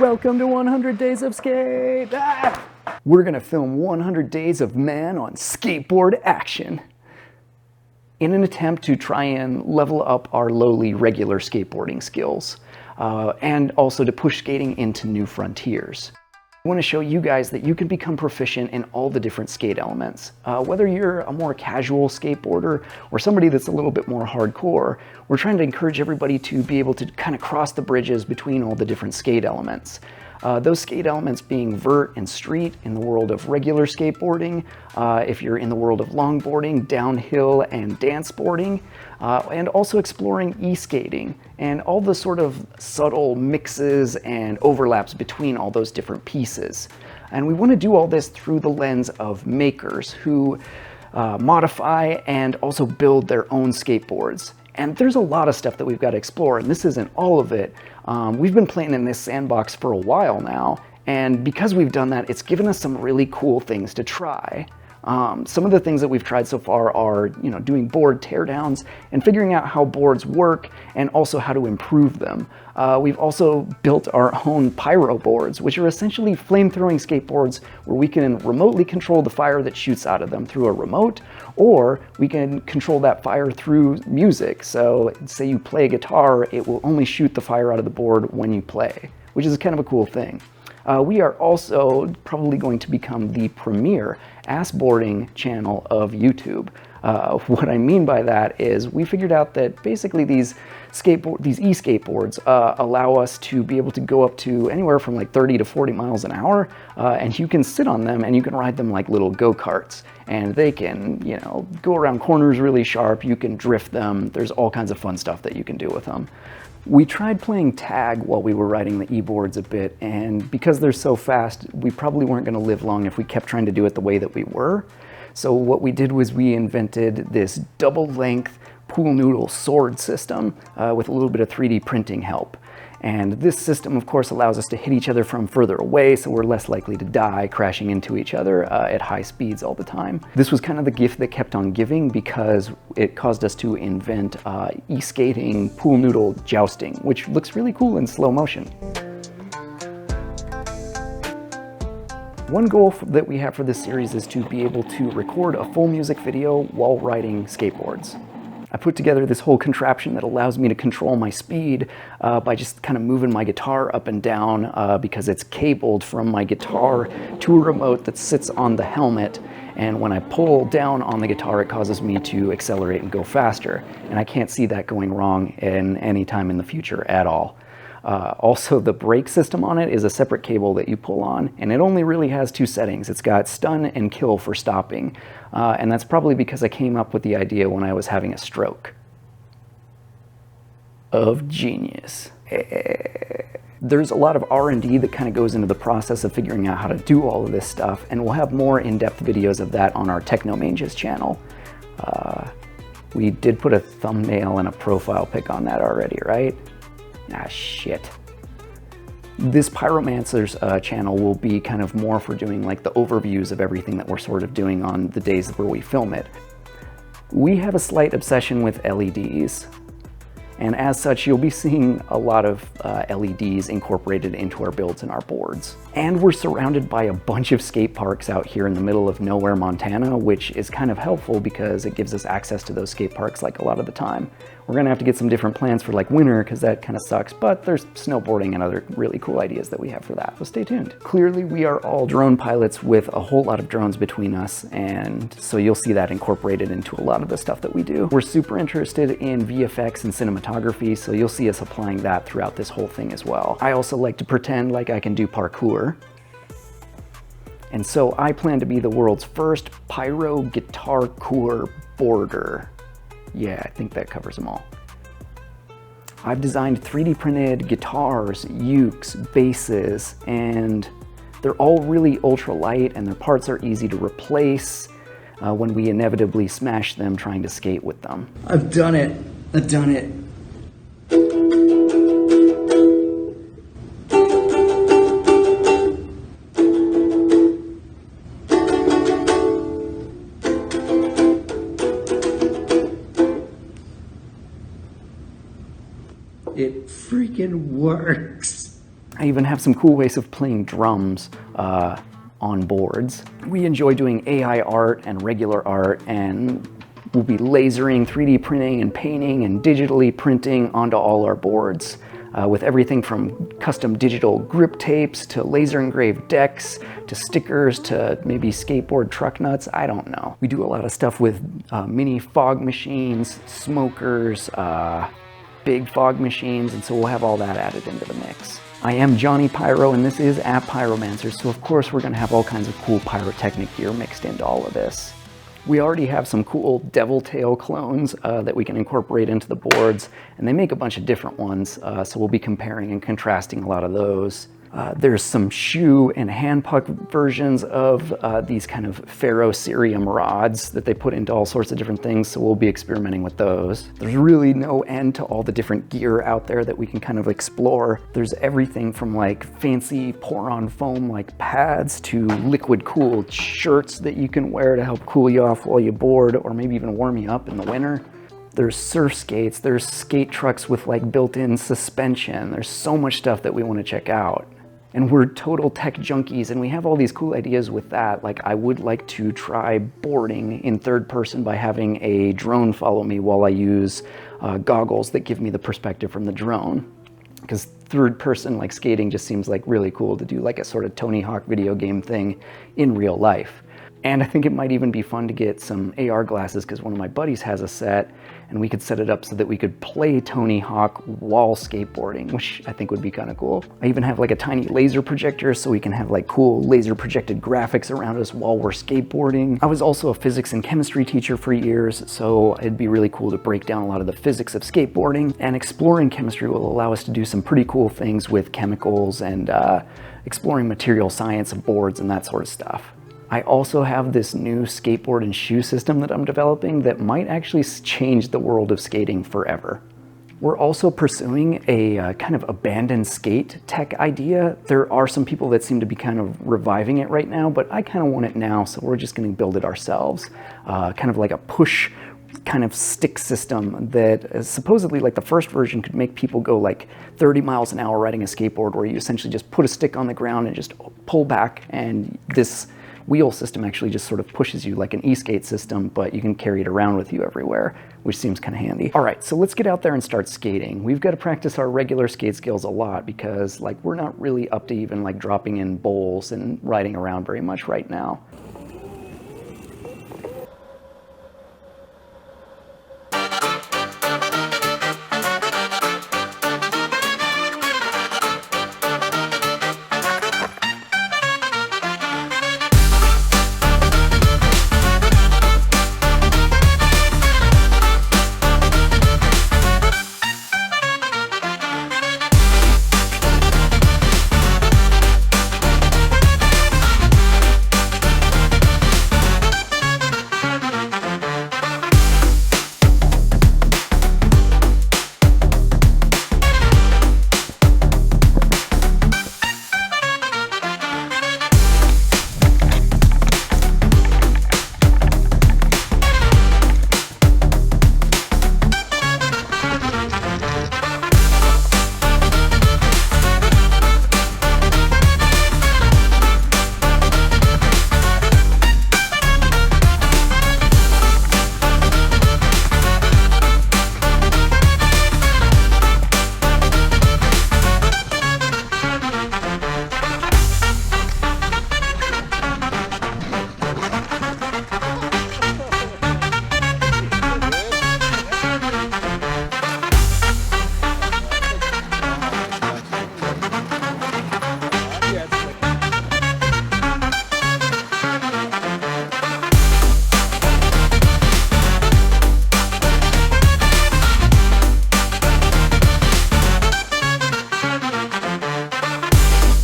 Welcome to 100 Days of Skate! Ah! We're gonna film 100 days of man on skateboard action in an attempt to try and level up our lowly regular skateboarding skills and also to push skating into new frontiers. I want to show you guys that you can become proficient in all the different skate elements. Whether you're a more casual skateboarder or somebody that's a little bit more hardcore, we're trying to encourage everybody to be able to kind of cross the bridges between all the different skate elements. Those skate elements being vert and street in the world of regular skateboarding, if you're in the world of longboarding, downhill and dance boarding, and also exploring e-skating and all the sort of subtle mixes and overlaps between all those different pieces. And we want to do all this through the lens of makers who modify and also build their own skateboards. And there's a lot of stuff that we've got to explore, and this isn't all of it. We've been playing in this sandbox for a while now, and because we've done that, it's given us some really cool things to try. Some of the things that we've tried so far are, doing board teardowns and figuring out how boards work and also how to improve them. We've also built our own Pyro boards, which are essentially flame-throwing skateboards where we can remotely control the fire that shoots out of them through a remote, or we can control that fire through music. So say you play a guitar, it will only shoot the fire out of the board when you play, which is kind of a cool thing. We are also probably going to become the premier ass-boarding channel of YouTube. What I mean by that is we figured out that basically these e-skateboards allow us to be able to go up to anywhere from like 30 to 40 miles an hour, and you can sit on them and you can ride them like little go-karts. And they can, go around corners really sharp, you can drift them, there's all kinds of fun stuff that you can do with them. We tried playing tag while we were riding the e-boards a bit, and because they're so fast, we probably weren't going to live long if we kept trying to do it the way that we were. So what we did was we invented this double-length pool noodle sword system with a little bit of 3D printing help. And this system, of course, allows us to hit each other from further away, so we're less likely to die crashing into each other at high speeds all the time. This was kind of the gift that kept on giving because it caused us to invent e-skating pool noodle jousting, which looks really cool in slow motion. One goal that we have for this series is to be able to record a full music video while riding skateboards. I put together this whole contraption that allows me to control my speed by just kind of moving my guitar up and down because it's cabled from my guitar to a remote that sits on the helmet. And when I pull down on the guitar, it causes me to accelerate and go faster. And I can't see that going wrong in any time in the future at all. Also, the brake system on it is a separate cable that you pull on, and it only really has two settings. It's got stun and kill for stopping, and that's probably because I came up with the idea when I was having a stroke of genius. There's a lot of R&D that kind of goes into the process of figuring out how to do all of this stuff, and we'll have more in-depth videos of that on our Technomanges channel. We did put a thumbnail and a profile pic on that already, right? Ah, shit. This Pyromancer's channel will be kind of more for doing like the overviews of everything that we're sort of doing on the days where we film it. We have a slight obsession with LEDs, and as such, you'll be seeing a lot of LEDs incorporated into our builds and our boards. And we're surrounded by a bunch of skate parks out here in the middle of nowhere, Montana, which is kind of helpful because it gives us access to those skate parks like a lot of the time. We're gonna have to get some different plans for like winter because that kind of sucks, but there's snowboarding and other really cool ideas that we have for that, so stay tuned. Clearly, we are all drone pilots with a whole lot of drones between us, and so you'll see that incorporated into a lot of the stuff that we do. We're super interested in VFX and cinematography, so you'll see us applying that throughout this whole thing as well. I also like to pretend like I can do parkour. And so I plan to be the world's first pyro guitar-core boarder. Yeah, I think that covers them all. I've designed 3D printed guitars, ukes, basses, and they're all really ultra light and their parts are easy to replace when we inevitably smash them trying to skate with them. I've done it. I've done it. It freaking works. I even have some cool ways of playing drums on boards. We enjoy doing AI art and regular art, and we'll be lasering, 3D printing, and painting, and digitally printing onto all our boards. With everything from custom digital grip tapes to laser engraved decks to stickers to maybe skateboard truck nuts, I don't know. We do a lot of stuff with mini fog machines, smokers, big fog machines, and so we'll have all that added into the mix. I am Johnny Pyro, and this is at Pyromancer, so of course we're gonna have all kinds of cool pyrotechnic gear mixed into all of this. We already have some cool devil tail clones that we can incorporate into the boards, and they make a bunch of different ones, so we'll be comparing and contrasting a lot of those. There's some shoe and hand puck versions of these kind of ferrocerium rods that they put into all sorts of different things, so we'll be experimenting with those. There's really no end to all the different gear out there that we can kind of explore. There's everything from like fancy pour-on foam like pads to liquid cooled shirts that you can wear to help cool you off while you board, or maybe even warm you up in the winter. There's surf skates, there's skate trucks with like built-in suspension. There's so much stuff that we want to check out. And we're total tech junkies, and we have all these cool ideas with that. Like, I would like to try boarding in third person by having a drone follow me while I use goggles that give me the perspective from the drone. Because third person, like skating, just seems like really cool to do, like a sort of Tony Hawk video game thing in real life. And I think it might even be fun to get some AR glasses, because one of my buddies has a set, and we could set it up so that we could play Tony Hawk while skateboarding, which I think would be kind of cool. I even have like a tiny laser projector so we can have like cool laser projected graphics around us while we're skateboarding. I was also a physics and chemistry teacher for years, so it'd be really cool to break down a lot of the physics of skateboarding, and exploring chemistry will allow us to do some pretty cool things with chemicals and exploring material science of boards and that sort of stuff. I also have this new skateboard and shoe system that I'm developing that might actually change the world of skating forever. We're also pursuing a kind of abandoned skate tech idea. There are some people that seem to be kind of reviving it right now, but I kind of want it now, so we're just going to build it ourselves. Kind of like a push kind of stick system that is supposedly, like the first version, could make people go like 30 miles an hour riding a skateboard, where you essentially just put a stick on the ground and just pull back, and this wheel system actually just sort of pushes you like an e-skate system, but you can carry it around with you everywhere, which seems kind of handy. All right, so let's get out there and start skating. We've got to practice our regular skate skills a lot, because like we're not really up to even like dropping in bowls and riding around very much right now.